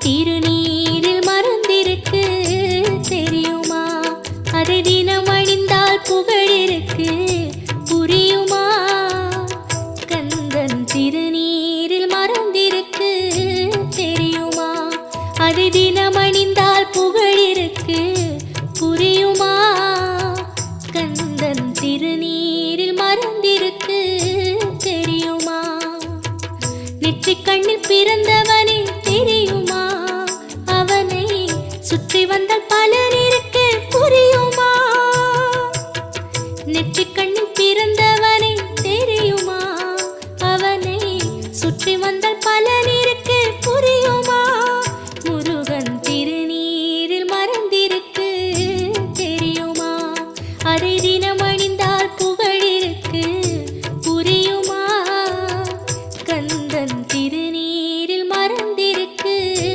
திருநீரில் மறந்திருக்கு தெரியுமா? அதை தினம் அணிந்தால் புகழிருக்கு புரியுமா? கந்தன் திருநீரில் மறந்திருக்கு தெரியுமா? அதை தினம் அணிந்தால் புகழிருக்கு புரியுமா? கந்தன் திருநீரில் மறந்திருக்கு தெரியுமா? நெற்றிக் கண்ணில் பிறந்தவனே தெரியுமா? அவனை சுற்றி வந்தால் பல